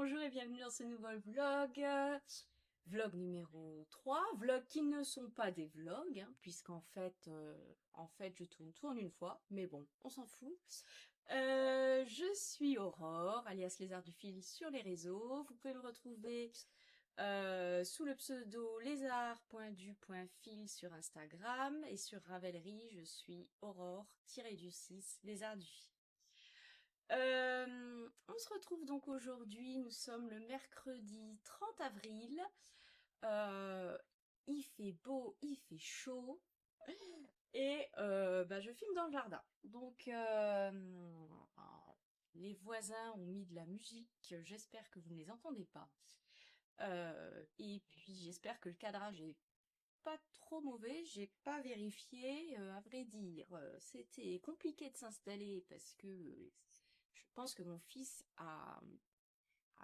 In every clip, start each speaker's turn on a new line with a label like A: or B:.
A: bonjour et bienvenue dans ce nouveau vlog. Vlog numéro 3, vlogs qui ne sont pas des vlogs, hein, puisqu'en fait, je tourne tout en une fois, mais bon, on s'en fout. Je suis Aurore, alias Lézard du Fil sur les réseaux. Vous pouvez me retrouver sous le pseudo lézard.du.fil sur Instagram et sur Ravelry, je suis Aurore-du-6 Lézard du Fil. On se retrouve donc aujourd'hui, nous sommes le mercredi 30 avril. Il fait beau, il fait chaud et je filme dans le jardin. Donc les voisins ont mis de la musique, j'espère que vous ne les entendez pas. Et puis j'espère que le cadrage est pas trop mauvais, j'ai pas vérifié, à vrai dire, c'était compliqué de s'installer parce que je pense que mon fils a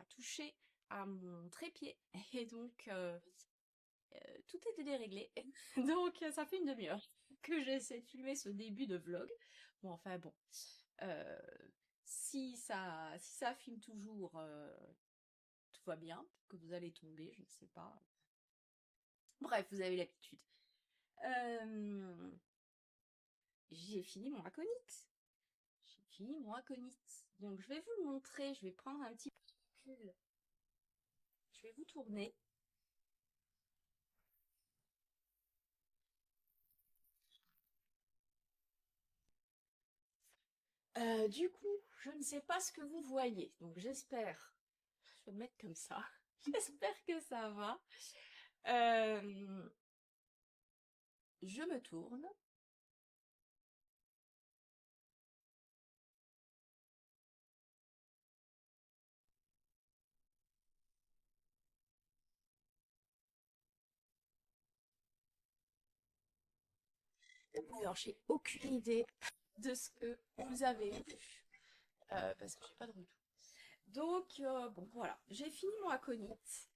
A: touché à mon trépied et donc tout était déréglé. Donc ça fait une demi-heure que j'essaie de filmer ce début de vlog. Bon, enfin bon, euh, si ça filme toujours, tout va bien, que vous allez tomber, je ne sais pas. Bref, vous avez l'habitude. Euh, j'ai fini mon aconite. J'ai fini mon aconite. Donc je vais vous le montrer, je vais prendre un petit peu de recul. Je vais vous tourner. Du coup, je ne sais pas ce que vous voyez, donc j'espère, je vais me mettre comme ça, j'espère que ça va. Euh, je me tourne. Alors, j'ai aucune idée de ce que vous avez vu, parce que j'ai pas de retour. Donc, bon, voilà, j'ai fini mon aconite.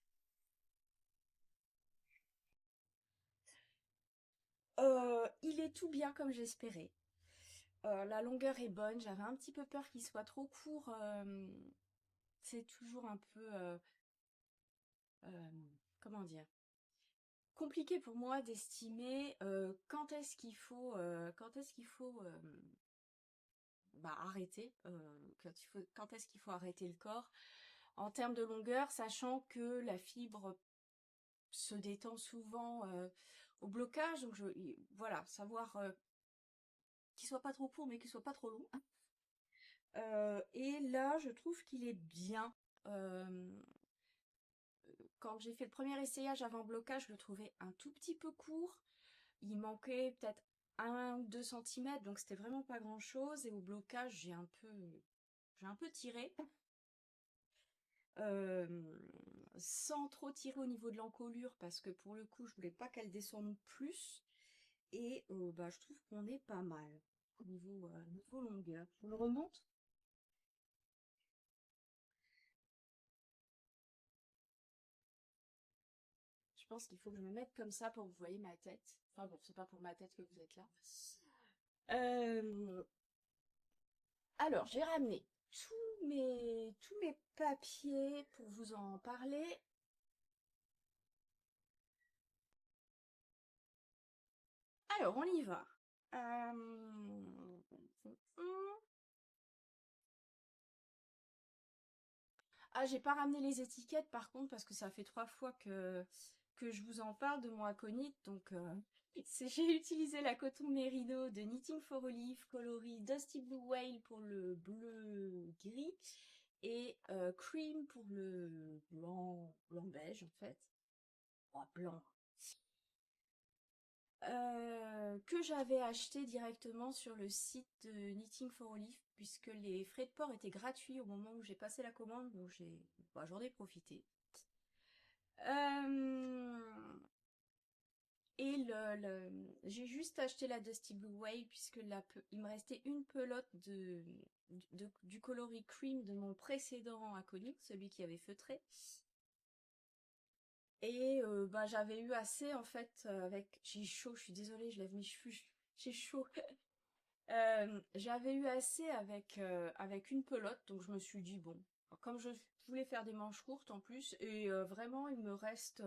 A: Il est tout bien comme j'espérais. La longueur est bonne, j'avais un petit peu peur qu'il soit trop court. C'est toujours un peu, comment dire, compliqué pour moi d'estimer quand est-ce qu'il faut arrêter, quand est-ce qu'il faut arrêter le corps en termes de longueur, sachant que la fibre se détend souvent au blocage. Donc voilà, savoir qu'il soit pas trop court mais qu'il soit pas trop long. Et là, je trouve qu'il est bien. Euh, Quand j'ai fait le premier essayage avant blocage, je le trouvais un tout petit peu court. Il manquait peut-être 1 ou 2 centimètres, donc c'était vraiment pas grand-chose. Et au blocage, j'ai un peu tiré. Euh, Sans trop tirer au niveau de l'encolure, parce que pour le coup, je voulais pas qu'elle descende plus. Et je trouve qu'on est pas mal niveau longueur. Je le remonte. Je pense qu'il faut que je me mette comme ça pour que vous voyez ma tête. Enfin bon, c'est pas pour ma tête que vous êtes là. Euh, alors, j'ai ramené tous mes papiers pour vous en parler. Alors, on y va. Ah, j'ai pas ramené les étiquettes par contre parce que ça fait 3 fois que je vous en parle de mon aconite. Donc, j'ai utilisé la coton Merino de Knitting for Olive, coloris Dusty Blue Whale pour le bleu gris et Cream pour le blanc beige en fait. Oh, blanc. Que j'avais acheté directement sur le site de Knitting for Olive puisque les frais de port étaient gratuits au moment où j'ai passé la commande, donc j'en ai profité. Euh, et j'ai juste acheté la Dusty Blue Whale puisque il me restait une pelote du coloris cream de mon précédent acolyte, celui qui avait feutré. Et j'avais eu assez en fait J'ai chaud, je suis désolée, je lève mes cheveux, j'ai chaud. J'avais eu assez avec une pelote, donc je me suis dit bon, comme je voulais faire des manches courtes en plus, et vraiment il me reste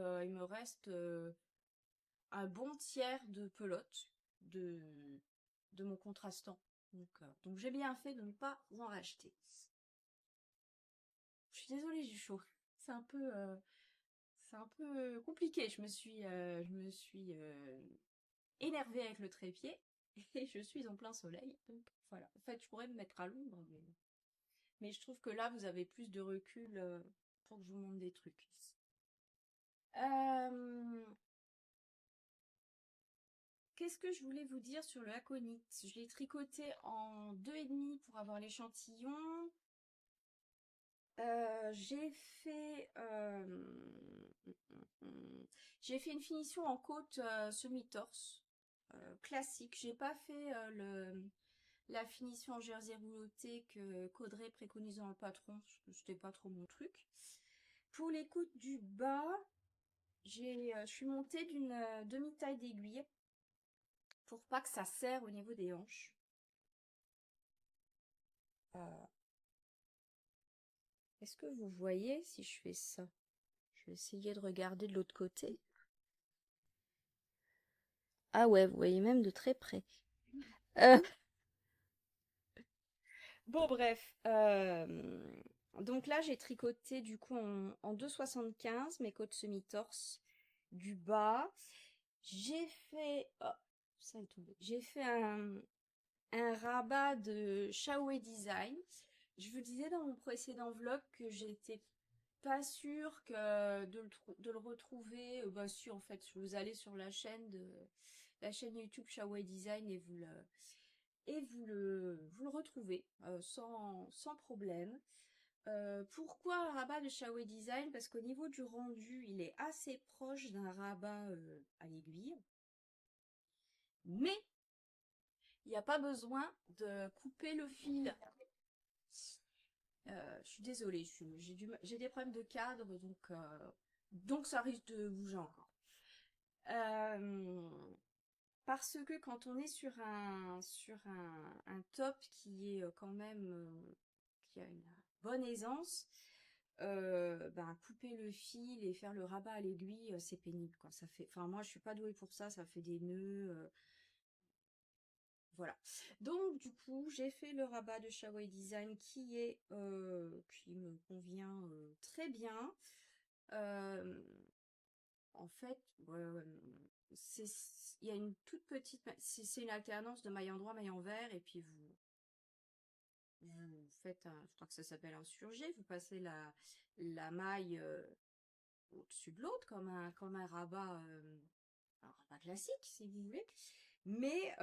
A: un bon tiers de pelote de, de mon contrastant. Donc j'ai bien fait de ne pas en racheter. Je suis désolée, j'ai chaud. C'est un peu, c'est un peu compliqué. Je me suis énervée avec le trépied et je suis en plein soleil. Donc voilà. En fait, je pourrais me mettre à l'ombre, mais je trouve que là, vous avez plus de recul pour que je vous montre des trucs. Euh, Qu'est-ce que je voulais vous dire sur le aconite? Je l'ai tricoté en 2,5 pour avoir l'échantillon. J'ai fait j'ai fait une finition en côte semi-torse classique. J'ai pas fait la finition en jersey rouloté que qu'Audrey préconise dans le patron, parce que c'était pas trop mon truc. Pour les côtes du bas, je suis montée d'une demi-taille d'aiguille pour pas que ça serre au niveau des hanches. Est-ce que vous voyez si je fais ça? Je vais essayer de regarder de l'autre côté. Ah ouais, vous voyez même de très près. Euh, Bon, bref. Donc là, j'ai tricoté du coup en 2,75 mes côtes semi-torse du bas. J'ai fait... Oh, ça est tombé. J'ai fait un rabat de Shaoé Design. Je vous disais dans mon précédent vlog que j'étais pas sûre de le retrouver. Bah si, en fait, vous allez sur la chaîne YouTube Shaoé Design et vous le retrouvez sans problème. Pourquoi un rabat de Shaoé Design? Parce qu'au niveau du rendu, il est assez proche d'un rabat à l'aiguille. Mais il n'y a pas besoin de couper le fil. Je suis désolée, j'ai des problèmes de cadre, donc ça risque de bouger encore. Parce que quand on est sur un top qui est quand même qui a une bonne aisance, couper le fil et faire le rabat à l'aiguille, c'est pénible, quoi. Ça fait, enfin moi je suis pas douée pour ça, ça fait des nœuds, voilà. Donc du coup j'ai fait le rabat de Shaoé Design qui me convient très bien. En fait, il y a une toute petite, c'est une alternance de maille endroit, maille envers, et puis vous faites je crois que ça s'appelle un surjet, vous passez la maille au-dessus de l'autre un rabat classique si vous voulez. Mais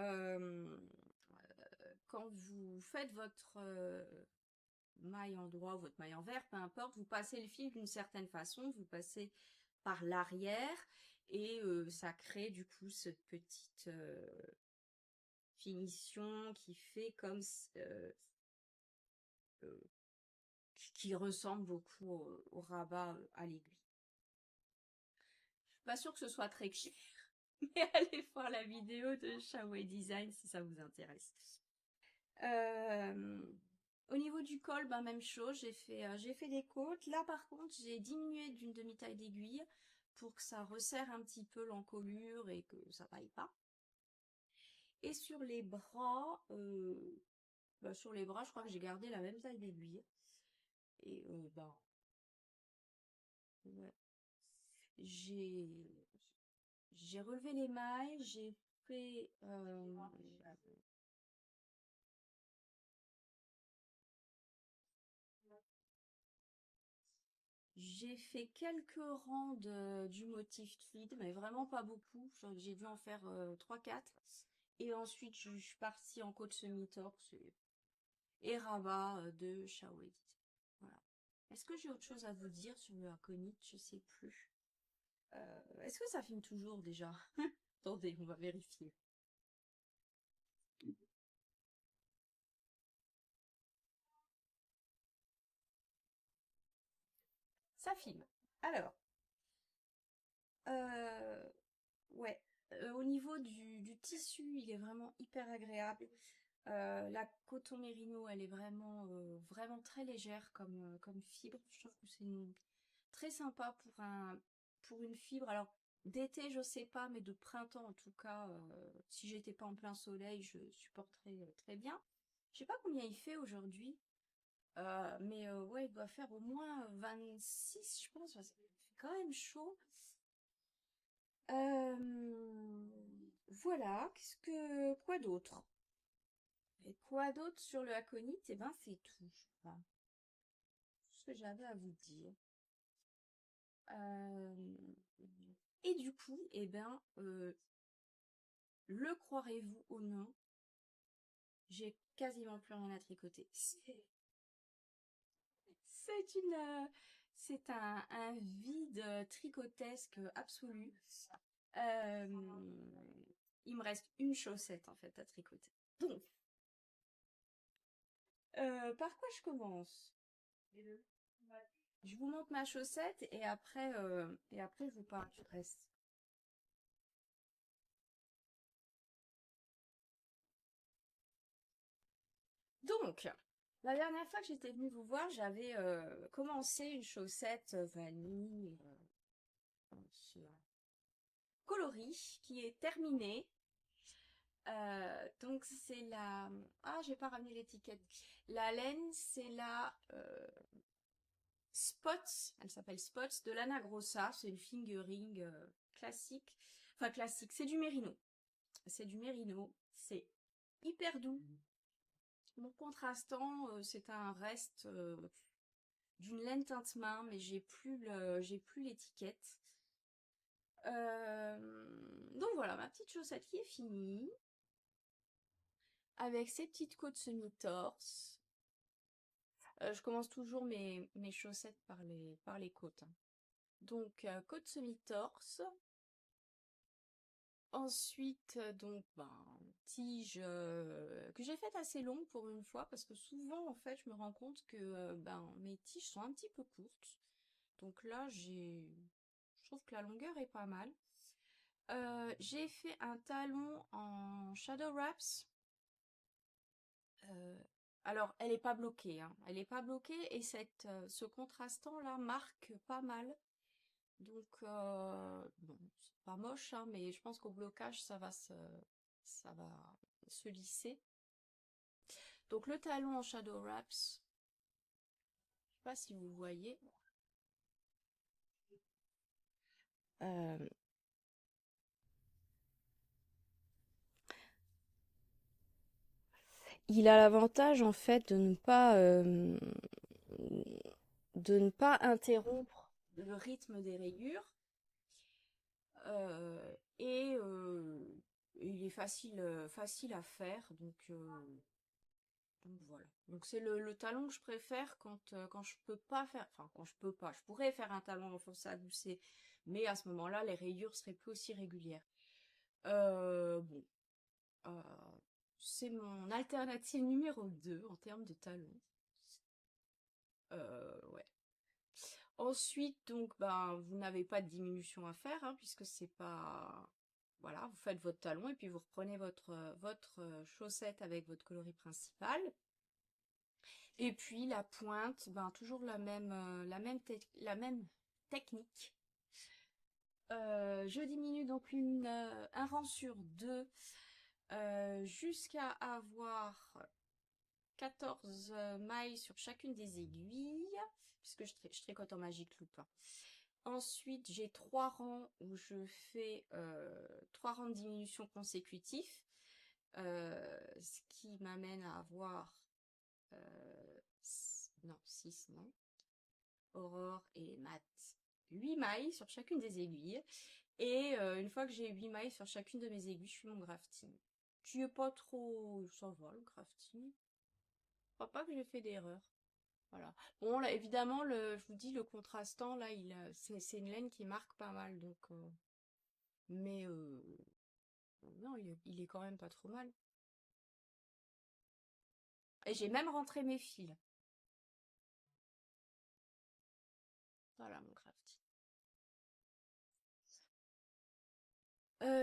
A: quand vous faites votre maille endroit ou votre maille envers, peu importe, vous passez le fil d'une certaine façon, vous passez par l'arrière et ça crée du coup cette petite finition qui fait comme euh, qui ressemble beaucoup au rabat à l'aiguille. Je suis pas sûre que ce soit très clair, mais allez voir la vidéo de Shaoé Design si ça vous intéresse. Au niveau du col, même chose, j'ai fait des côtes. Là par contre, j'ai diminué d'une demi-taille d'aiguille pour que ça resserre un petit peu l'encolure et que ça paille pas. Et sur les bras, je crois que j'ai gardé la même taille d'aiguille. Et ouais. J'ai j'ai relevé les mailles, fait j'ai fait quelques rangs du motif tweed, mais vraiment pas beaucoup. J'ai dû en faire 3-4. Et ensuite, je suis partie en côte semi-torse et rabat de Shaoé. Voilà. Est-ce que j'ai autre chose à vous dire sur le aconite? Je sais plus. Est-ce que ça filme toujours déjà? Attendez, on va vérifier. Ça filme. Alors, euh, ouais. Au niveau du tissu, il est vraiment hyper agréable. La coton mérino, elle est vraiment très légère comme fibre. Je trouve que très sympa pour une fibre. Alors, d'été, je sais pas, mais de printemps, en tout cas, si j'étais pas en plein soleil, je supporterais très bien. Je sais pas combien il fait aujourd'hui, mais ouais, il doit faire au moins 26, je pense. Ça fait quand même chaud. Voilà, quoi d'autre? Et quoi d'autre sur le aconite? Eh ben, c'est tout, je crois. Tout ce que j'avais à vous dire. Euh, Et du coup, eh ben, le croirez-vous ou non, j'ai quasiment plus rien à tricoter. C'est une, euh, c'est un vide tricotesque absolu. Euh, il me reste une chaussette en fait à tricoter. Donc, par quoi je commence? Je vous montre ma chaussette et après je vous parle du reste. Donc, la dernière fois que j'étais venue vous voir, j'avais commencé une chaussette vanille sur coloris qui est terminée. Donc c'est la... Ah, j'ai pas ramené l'étiquette. La laine, c'est la Spots, elle s'appelle Spots de l'Anna Grossa. C'est une fingering classique. Enfin classique, c'est du mérino. C'est du mérino. C'est hyper doux. Mon contrastant, c'est un reste d'une laine teinte main, mais j'ai plus l'étiquette. Donc voilà, ma petite chaussette qui est finie, avec ses petites côtes semi-torse. Je commence toujours mes chaussettes par les côtes, hein. Donc, côte semi-torse. Ensuite, donc, ben, tige que j'ai faite assez longue pour une fois, parce que souvent, en fait, je me rends compte que ben, mes tiges sont un petit peu courtes. Donc là, je trouve que la longueur est pas mal. J'ai fait un talon en Shadow Wraps. Euh, alors, elle n'est pas bloquée, hein. Elle n'est pas bloquée et ce contrastant là marque pas mal. Donc, bon, c'est pas moche, hein, mais je pense qu'au blocage, ça va se lisser. Donc, le talon en Shadow Wraps, je sais pas si vous voyez. Euh, il a l'avantage en fait de ne pas interrompre le rythme des rayures. Et il est facile à faire, donc voilà. Donc c'est le talon que je préfère quand je peux pas faire, enfin quand je peux pas, je pourrais faire un talon en force à gousset, mais à ce moment-là, les rayures seraient plus aussi régulières. Bon, euh, c'est mon alternative numéro 2 en termes de talons. Ouais. Ensuite, donc, ben, vous n'avez pas de diminution à faire, hein, puisque c'est pas... Voilà, vous faites votre talon et puis vous reprenez votre chaussette avec votre coloris principal. Et puis la pointe, ben, toujours la même technique. Je diminue donc un rang sur deux jusqu'à avoir 14 mailles sur chacune des aiguilles, puisque je tricote en Magic Loop, hein. Ensuite, j'ai 3 rangs où je fais 3 rangs de diminution consécutifs, ce qui m'amène à avoir non, 6, non, Aurore et Mat, 8 mailles sur chacune des aiguilles. Et une fois que j'ai 8 mailles sur chacune de mes aiguilles, je fais mon grafting. Tu es pas trop... Ça va, le grafting. Je crois pas que j'ai fait d'erreur. Voilà. Bon, là, évidemment, je vous dis, le contrastant, là, c'est une laine qui marque pas mal, donc... mais non, il est quand même pas trop mal. Et j'ai même rentré mes fils. Voilà mon crafting.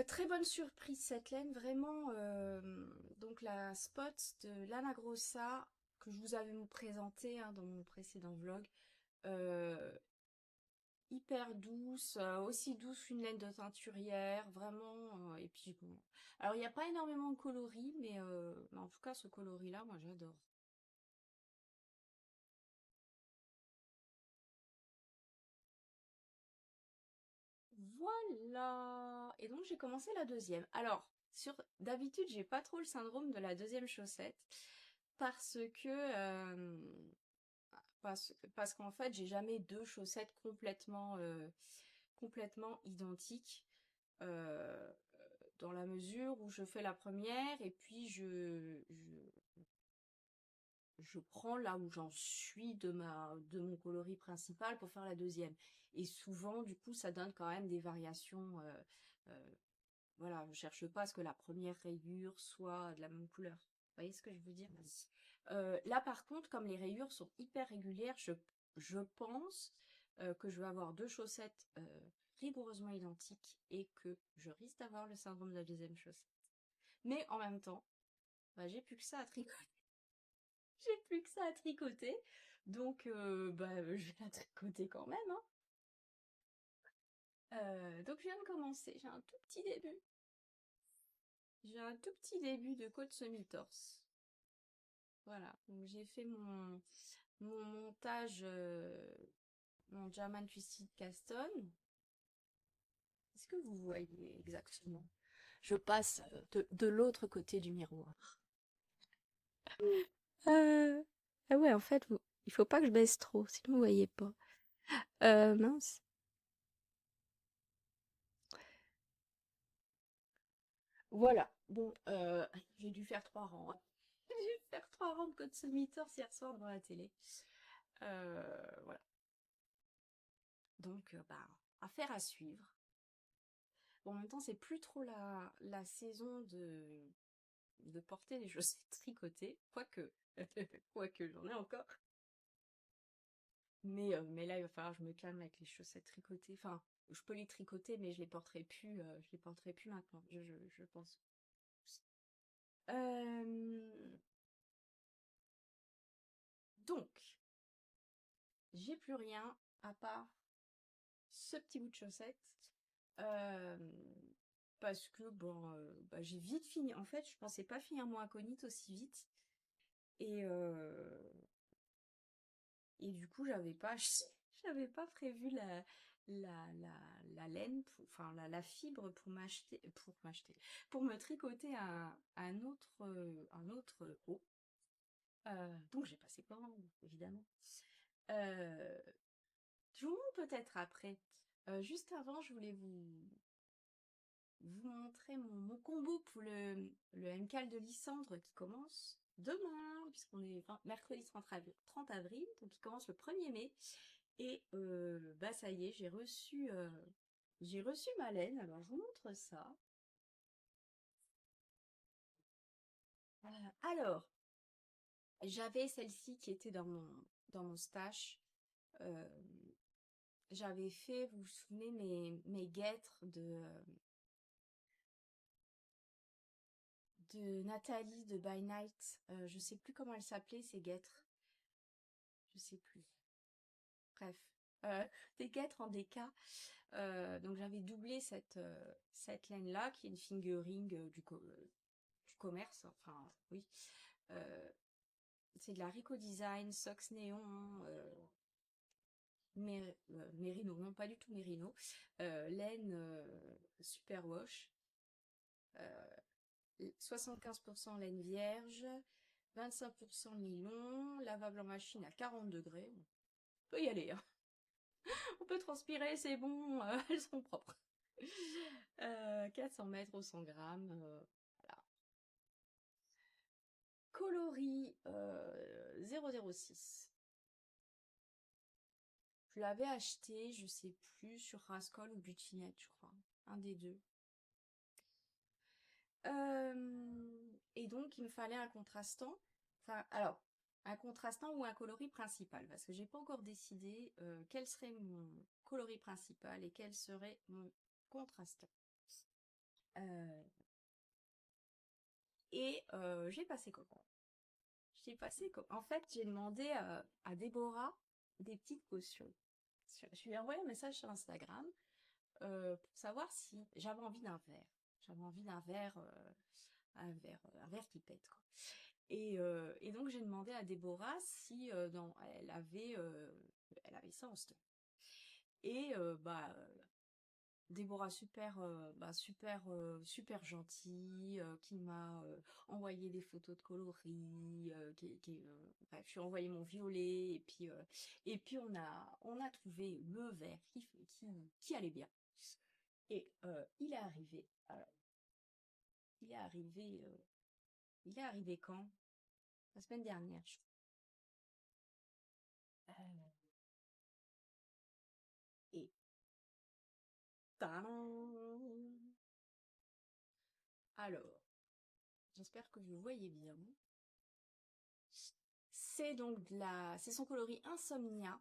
A: Très bonne surprise cette laine, vraiment. Donc la spot de Lana Grossa que je vous avais présenté dans mon précédent vlog. euh, Hyper douce, aussi douce qu'une laine de teinturière, vraiment. Et puis bon. Alors il n'y a pas énormément de coloris, mais en tout cas ce coloris-là, moi j'adore. Voilà. Et donc j'ai commencé la deuxième. Alors, d'habitude, j'ai pas trop le syndrome de la deuxième chaussette parce que parce qu'en fait, j'ai jamais deux chaussettes complètement identiques. euh, Dans la mesure où je fais la première et puis je prends là où j'en suis de mon coloris principal pour faire la deuxième. Et souvent, du coup, ça donne quand même des variations. Euh, voilà, je cherche pas à ce que la première rayure soit de la même couleur. Vous voyez ce que je veux dire? Là, par contre, comme les rayures sont hyper régulières, je pense que je vais avoir deux chaussettes rigoureusement identiques et que je risque d'avoir le syndrome de la deuxième chaussette. Mais en même temps, bah, j'ai plus que ça à tricoter. J'ai plus que ça à tricoter. Donc, je vais la tricoter quand même. Hein. Donc, je viens de commencer. J'ai un tout petit début. J'ai un tout petit début de côte semi-torse. Voilà. Donc, j'ai fait mon montage, mon German Twisted Caston. Est-ce que vous voyez exactement? Je passe de l'autre côté du miroir. Ah ouais, en fait, il faut pas que je baisse trop, sinon vous voyez pas. Mince. Voilà. Bon, j'ai dû faire 3 rangs. Hein. J'ai dû faire 3 rangs de code semi-torse hier soir devant la télé. Voilà. Donc, affaire à suivre. Bon, en même temps, c'est plus trop la saison de porter des chaussettes tricotées, quoique, quoique j'en ai encore. Mais là, il va falloir que je me calme avec les chaussettes tricotées. Enfin, je peux les tricoter, mais je les porterai plus maintenant, je pense. Euh, donc, j'ai plus rien à part ce petit bout de chaussette. Euh, Parce que j'ai vite fini. En fait, je pensais pas finir mon incognito aussi vite. Et, et du coup, j'avais pas prévu la laine, enfin la fibre pour me tricoter un autre haut. Donc j'ai passé commande, évidemment. Euh, je vous montre peut-être après. Juste avant, je voulais vous montrer mon combo pour le MCAL de Lysandre qui commence demain, puisqu'on est mercredi 30 avril, donc il commence le 1er mai. Et ça y est, j'ai reçu ma laine, alors je vous montre ça. Alors, j'avais celle-ci qui était dans mon stash. Euh, J'avais fait, vous vous souvenez, mes guêtres de Nathalie de By Night. Je sais plus comment elle s'appelait, ces guêtres. Je sais plus. Bref. Euh, des guêtres en DK. Donc j'avais doublé cette laine-là, qui est une fingering du commerce. Enfin, oui. Euh, c'est de la Rico Design, Sox Néon, Mérino, non pas du tout Mérino. Laine Superwash. 75% laine vierge, 25% nylon, lavable en machine à 40 degrés. On peut y aller, hein. On peut transpirer, c'est bon, elles sont propres. 400 mètres au 100 grammes. Voilà. Coloris 006. Je l'avais acheté, je sais plus, sur Rascol ou Butinette, je crois. Un des deux. Et donc, il me fallait un contrastant. Enfin, alors, un contrastant ou un coloris principal, parce que j'ai pas encore décidé quel serait mon coloris principal et quel serait mon contrastant. Euh, j'ai passé comment? En fait, j'ai demandé à Déborah des petites cautions. Je lui ai envoyé un message sur Instagram pour savoir si j'avais envie d'un verre. J'avais envie d'un verre, un verre qui pète, quoi. Et donc j'ai demandé à Déborah si elle avait ça en stock. Déborah super gentille, qui m'a envoyé des photos de coloris, bref, je lui ai envoyé mon violet et puis on a trouvé le vert qui allait bien. Il est arrivé. Alors, il est arrivé. Il est arrivé quand? La semaine dernière, je crois. Et tadam. Alors, j'espère que vous voyez bien. C'est son coloris Insomnia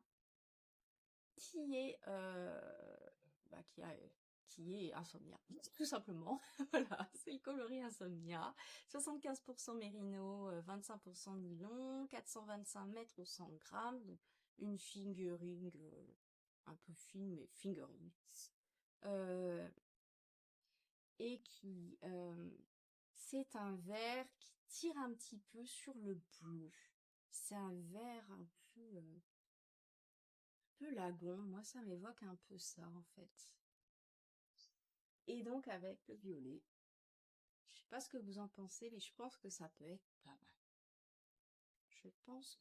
A: qui est, bah, qui est Insomnia, tout simplement. Voilà, c'est le coloris Insomnia. 75% mérino, 25% nylon, 425 mètres au 100 grammes, donc une fingering un peu fine, mais fingering. Euh, c'est un vert qui tire un petit peu sur le bleu. C'est un vert un peu lagon. Moi, ça m'évoque un peu ça, en fait. Et donc, avec le violet. Je sais pas ce que vous en pensez, mais je pense que ça peut être pas mal. Je pense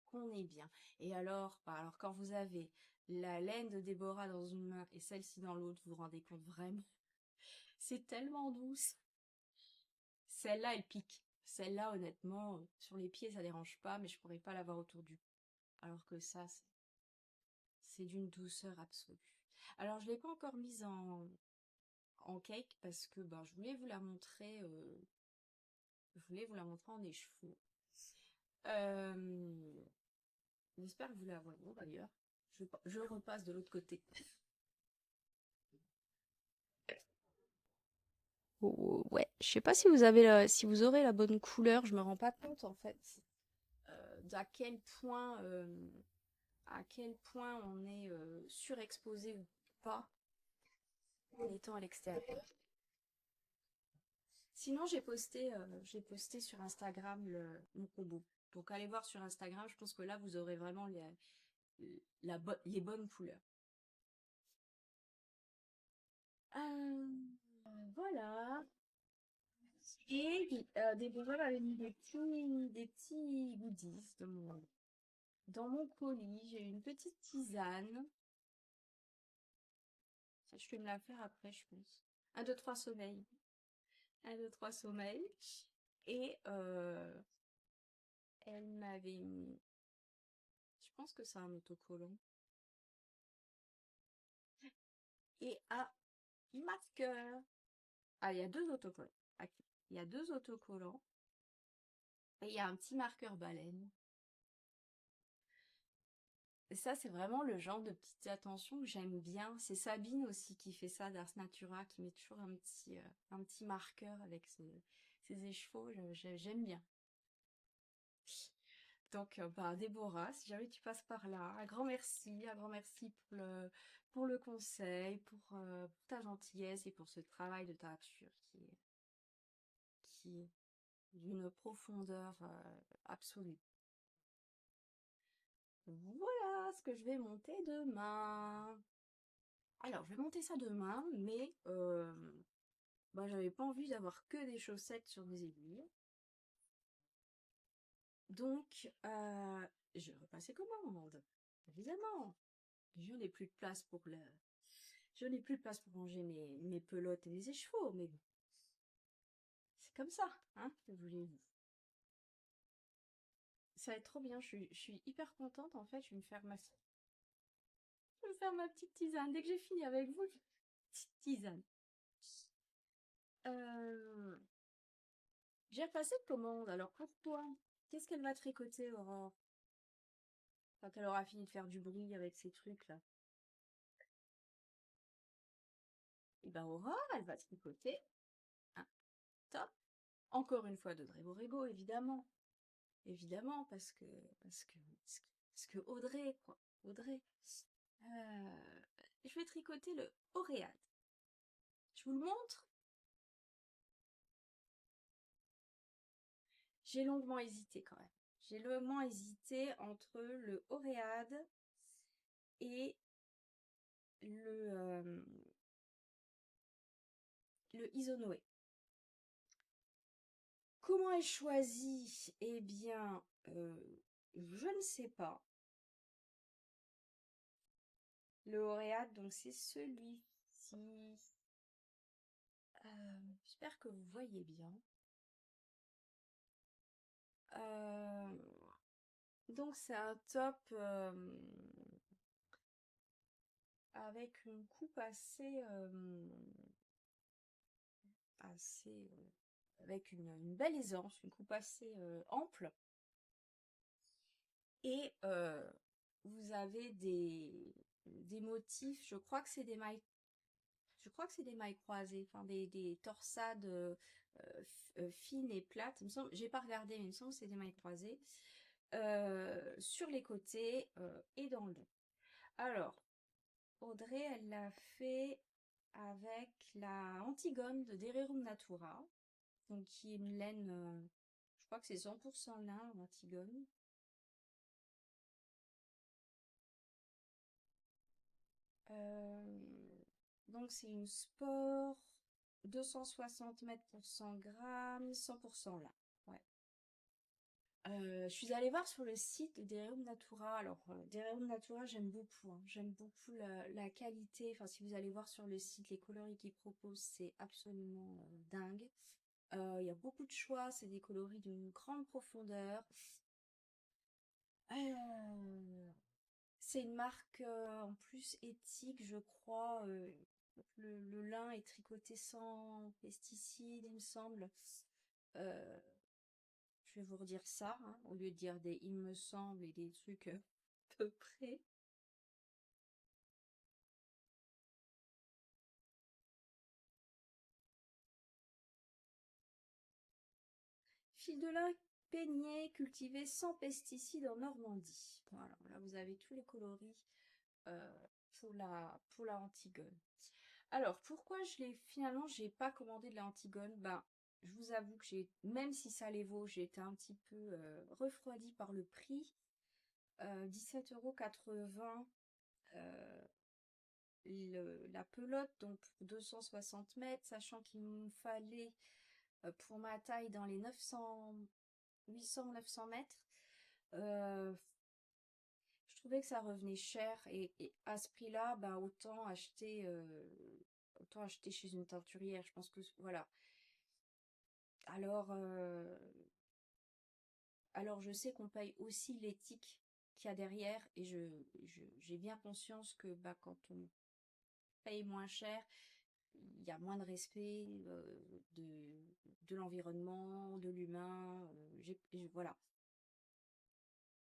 A: qu'on est bien. Et alors quand vous avez la laine de Déborah dans une main et celle-ci dans l'autre, vous vous rendez compte vraiment, c'est tellement douce. Celle-là, elle pique. Celle-là, honnêtement, sur les pieds, ça dérange pas, mais je pourrais pas l'avoir autour du cou. Alors que ça, c'est d'une douceur absolue. Alors, je l'ai pas encore mise en cake parce que ben, je voulais vous la montrer en écheveau. Euh, J'espère que vous la voyez d'ailleurs. Je repasse de l'autre côté. Oh, ouais, je sais pas si si vous aurez la bonne couleur. Je me rends pas compte en fait d'à à quel point on est surexposé ou pas en étant à l'extérieur. Sinon, j'ai posté sur Instagram mon combo. Donc, allez voir sur Instagram. Je pense que là, vous aurez vraiment les bonnes couleurs. Euh, voilà. Déborah m'avait mis des petits goodies dans mon colis. J'ai une petite tisane. Ça, je vais me la faire après, je pense. Un, deux, trois sommeil. Un, deux, trois sommeil. Et elle m'avait mis. Je pense que c'est un autocollant. Et un marqueur. Ah, il y a deux autocollants. Ok. Il y a deux autocollants. Et il y a un petit marqueur baleine. Et ça, c'est vraiment le genre de petites attentions que j'aime bien. C'est Sabine aussi qui fait ça d'Ars Natura, qui met toujours un petit marqueur avec ses écheveaux. J'aime bien. Donc, bah, Déborah, si jamais tu passes par là, un grand merci pour le conseil, pour ta gentillesse et pour ce travail de teinture qui est d'une profondeur absolue. Voilà ce que je vais monter demain. Alors, je vais monter ça demain, mais bah, j'avais pas envie d'avoir que des chaussettes sur des aiguilles. Donc, je repasse les commandes, évidemment. Je n'ai plus de place je n'ai plus de place pour ranger mes pelotes et mes écheveaux, mais bon, c'est comme ça, hein, que voulez-vous. Ça va être trop bien, je suis hyper contente, en fait, je vais me faire ma petite tisane. Dès que j'ai fini avec vous, petite tisane. Euh, j'ai repassé de commande, alors pour toi, qu'est-ce qu'elle va tricoter, Aurore? Quand elle aura fini de faire du bruit avec ces trucs-là. Et ben Aurore, elle va tricoter un top. Encore une fois de Dreborego, évidemment. Évidemment, parce que Audrey, quoi. Audrey. Je vais tricoter le Oréade. Je vous le montre. J'ai longuement hésité quand même. J'ai longuement hésité entre le Oréade et le Isonoé. Comment ai-je choisi? Eh bien, je ne sais pas. Le Oréade, donc c'est celui-ci. J'espère que vous voyez bien. Donc c'est un top avec une coupe avec une belle aisance, une coupe assez ample. Et vous avez des motifs, je crois que c'est des mailles croisées, enfin des torsades fines et plates. Il me semble, j'ai pas regardé, mais il me semble que c'est des mailles croisées sur les côtés et dans le dos. Alors, Audrey, elle l'a fait avec la Antigone de Dererum Natura, donc qui est une laine, je crois que c'est 100% lin, Antigone. Donc c'est une sport 260 mètres pour 100 grammes, 100% lin. Ouais. Je suis allée voir sur le site de Dererum Natura. Alors, Dererum Natura, j'aime beaucoup, hein. J'aime beaucoup la qualité. Enfin, si vous allez voir sur le site, les coloris qu'ils proposent, c'est absolument dingue. Il y a beaucoup de choix, c'est des coloris d'une grande profondeur. C'est une marque en plus éthique, je crois. Le lin est tricoté sans pesticides, il me semble. Euh, je vais vous redire ça, hein, au lieu de dire des il me semble et des trucs peu près. Fil de lin peigné, cultivé sans pesticides en Normandie. Voilà, là vous avez tous les coloris euh, pour la Antigone. Alors, pourquoi finalement, j'ai pas commandé de la Antigone? Ben, je vous avoue que même si ça les vaut, j'ai été un petit peu refroidie par le prix. 17,80 € la pelote, donc pour 260 mètres, sachant qu'il me fallait pour ma taille dans les 800-900 mètres. Je trouvais que ça revenait cher et à ce prix-là, bah, autant acheter chez une teinturière. Je pense que voilà. Alors, alors je sais qu'on paye aussi l'éthique qu'il y a derrière et j'ai bien conscience que bah, quand on paye moins cher, il y a moins de respect de l'environnement, de l'humain. Voilà.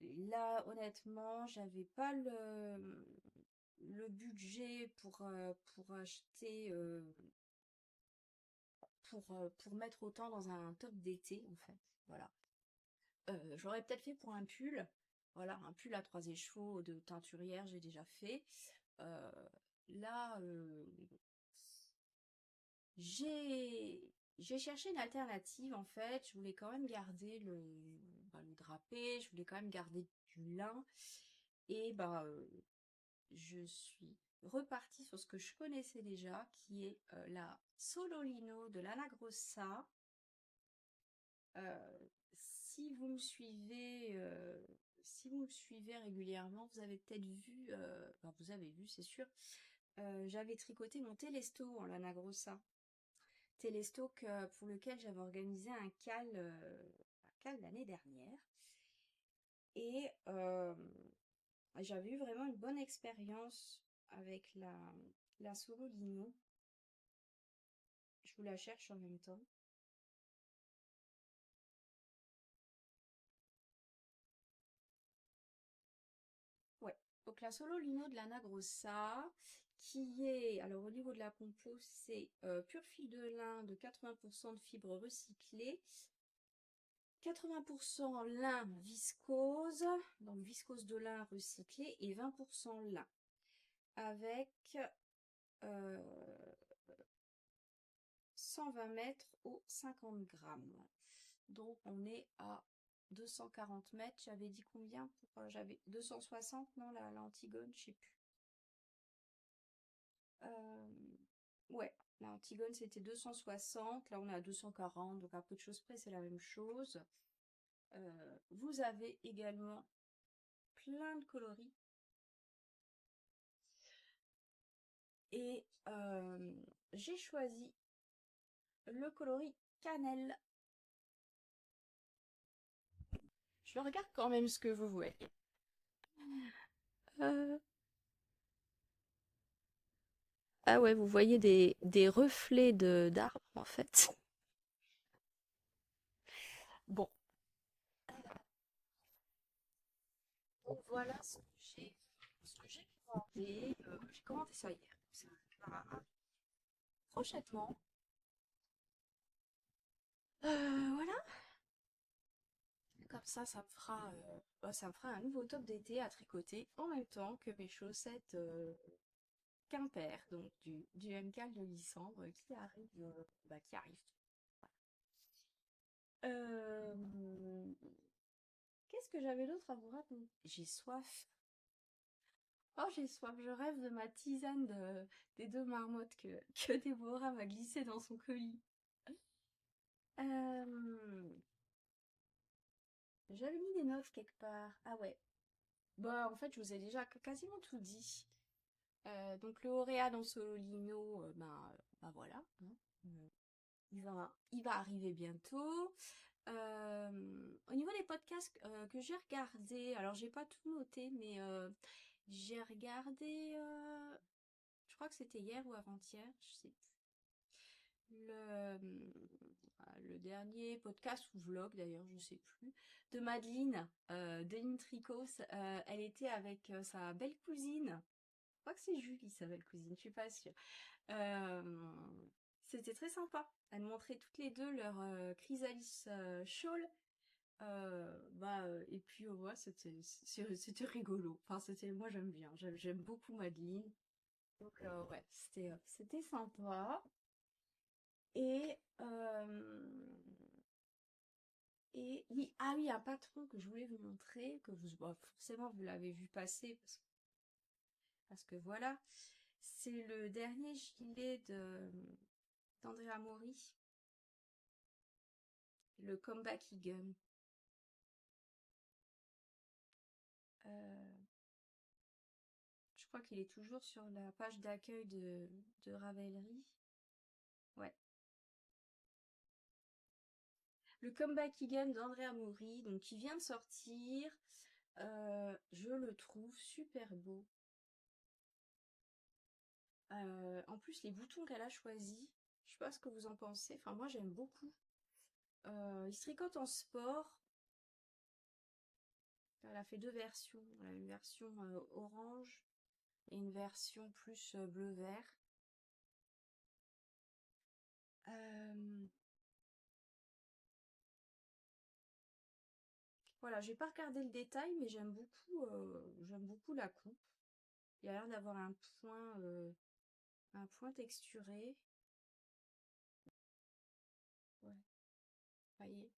A: Là, honnêtement, j'avais pas le budget pour acheter, pour mettre autant dans un top d'été, en fait. Voilà. J'aurais peut-être fait pour un pull. Voilà, un pull à 3 écheveaux de teinturière, j'ai déjà fait. Euh, Là, j'ai cherché une alternative, en fait. Je voulais quand même garder le drapé, je voulais quand même garder du lin. Et bah, je suis repartie sur ce que je connaissais déjà, qui est la Sololino de l'Anna Grossa. Si vous me suivez, régulièrement, vous avez peut-être vu, enfin, vous avez vu, c'est sûr, j'avais tricoté mon Telesto en lana grossa. Telesto pour lequel j'avais organisé un cal l'année dernière. Et j'avais eu vraiment une bonne expérience avec la Sololino. Je vous la cherche en même temps. Ouais, ok. donc la Solo Lino de Lana Grossa, qui est, alors au niveau de la compo, c'est pur fil de lin de 80% de fibres recyclées, 80% lin viscose, donc viscose de lin recyclé, et 20% lin, avec 120 mètres au 50 grammes. Donc on est à 240 mètres. J'avais dit combien pour, j'avais 260, non, l'Antigone, je sais plus. Ouais, l'Antigone c'était 260, là on est à 240, donc à peu de choses près c'est la même chose. Vous avez également plein de coloris. Et j'ai choisi le coloris cannelle. Je regarde quand même ce que vous voyez. Ah ouais, vous voyez des reflets d'arbres en fait. Bon, donc voilà ce que j'ai commandé. J'ai commandé ça hier. Ça arrivera prochainement. Voilà. Comme ça ça me fera un nouveau top d'été à tricoter en même temps que mes chaussettes Quimper, donc du MK de Lysandre qui arrive. Euh, Qu'est-ce que j'avais d'autre à vous raconter? J'ai soif. Oh, j'ai soif. Je rêve de ma tisane des deux marmottes que Déborah m'a glissée dans son colis. Euh, J'avais mis des notes quelque part. Ah ouais. Bah, en fait, je vous ai déjà quasiment tout dit. Donc, le Auréa dans Sololino, ben voilà, hein. Euh, il va arriver bientôt. Au niveau des podcasts que j'ai regardé, alors j'ai pas tout noté, mais j'ai regardé, je crois que c'était hier ou avant-hier, je sais plus. Le dernier podcast ou vlog d'ailleurs, je sais plus, de Madeleine, Deline Tricos, elle était avec sa belle cousine. Je crois que c'est Julie, sa belle cousine, je suis pas sûre. Euh, C'était très sympa. Elles montraient toutes les deux leur chrysalis shawl. Et puis ouais, c'était rigolo. Enfin, moi j'aime bien. J'aime beaucoup Madeleine. Donc ouais, c'était sympa. Et oui, ah oui, un patron que je voulais vous montrer, forcément vous l'avez vu passer parce que voilà, c'est le dernier gilet d'Andrea Mori, le Comeback Egan. Euh, je crois qu'il est toujours sur la page d'accueil de Ravelry. Ouais. Le Comeback Egan d'Andrea Mori, donc qui vient de sortir. Je le trouve super beau. En plus, les boutons qu'elle a choisis, je sais pas ce que vous en pensez. Enfin, moi, j'aime beaucoup. Il se tricote en sport. Elle a fait deux versions. Elle a une version orange et une version plus bleu-vert. Voilà, j'ai pas regardé le détail, mais j'aime beaucoup la coupe. Il y a l'air d'avoir un point texturé. Ouais, voyez,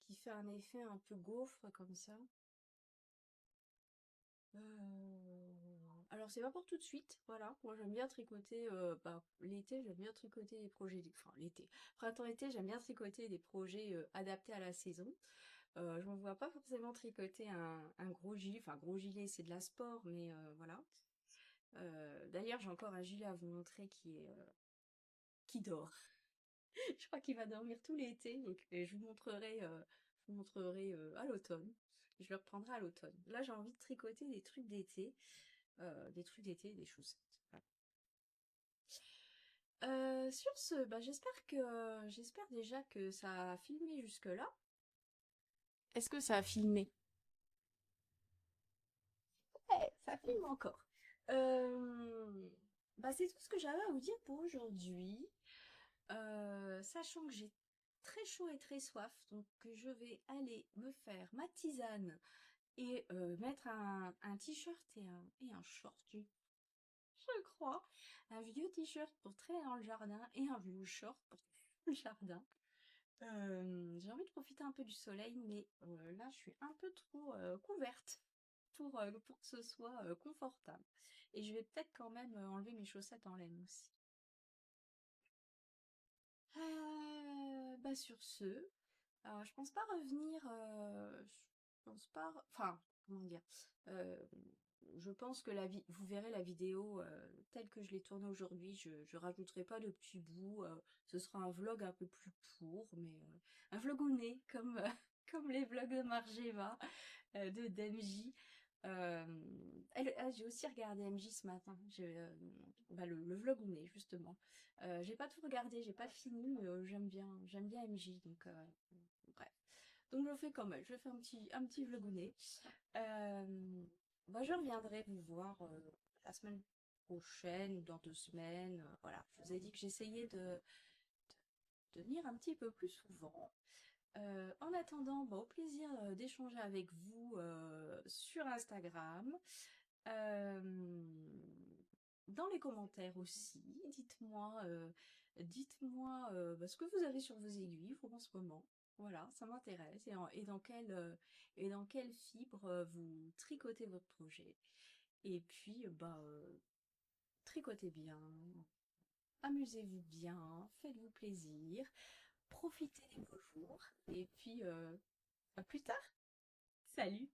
A: qui fait un effet un peu gaufre comme ça. Alors c'est pas pour tout de suite, voilà. Moi j'aime bien tricoter, l'été j'aime bien tricoter des projets, enfin l'été, printemps-été j'aime bien tricoter des projets adaptés à la saison. Je ne me vois pas forcément tricoter un gros gilet, enfin gros gilet c'est de la sport, mais voilà. D'ailleurs j'ai encore un gilet à vous montrer qui dort. Je crois qu'il va dormir tout l'été, donc je vous montrerai à l'automne. Je le reprendrai à l'automne. Là, j'ai envie de tricoter des trucs d'été, des chaussettes. Voilà. Sur ce, j'espère déjà que ça a filmé jusque-là. Est-ce que ça a filmé? Ouais, ça filme encore. Euh, c'est tout ce que j'avais à vous dire pour aujourd'hui. Sachant que j'ai très chaud et très soif, donc je vais aller me faire ma tisane et mettre un t-shirt et un short, je crois. Un vieux t-shirt pour traîner dans le jardin et un vieux short pour le jardin. J'ai envie de profiter un peu du soleil, mais là, je suis un peu trop couverte pour que ce soit confortable. Et je vais peut-être quand même enlever mes chaussettes en laine aussi. Sur ce, je pense pas revenir. Je pense pas. Enfin, comment dire. euh, je pense que vous verrez la vidéo telle que je l'ai tournée aujourd'hui. Je rajouterai pas de petits bouts. Ce sera un vlog un peu plus court, mais un vlogounet comme comme les vlogs de Margeva de d'MJ. Euh, j'ai aussi regardé MJ ce matin. Le vlogounet justement. J'ai pas tout regardé, j'ai pas fini, mais j'aime bien MJ, donc bref. Donc je le fais quand même, je fais un petit vlogounet. Euh, je reviendrai vous voir la semaine prochaine ou dans 2 semaines. Voilà, je vous ai dit que j'essayais de venir un petit peu plus souvent. En attendant, au plaisir d'échanger avec vous sur Instagram. Euh, Dans les commentaires aussi, dites-moi ce que vous avez sur vos aiguilles en ce moment. Voilà, ça m'intéresse. Et dans quelle fibre vous tricotez votre projet. Et puis, tricotez bien, amusez-vous bien, faites-vous plaisir, profitez des beaux jours. Et puis, à plus tard. Salut!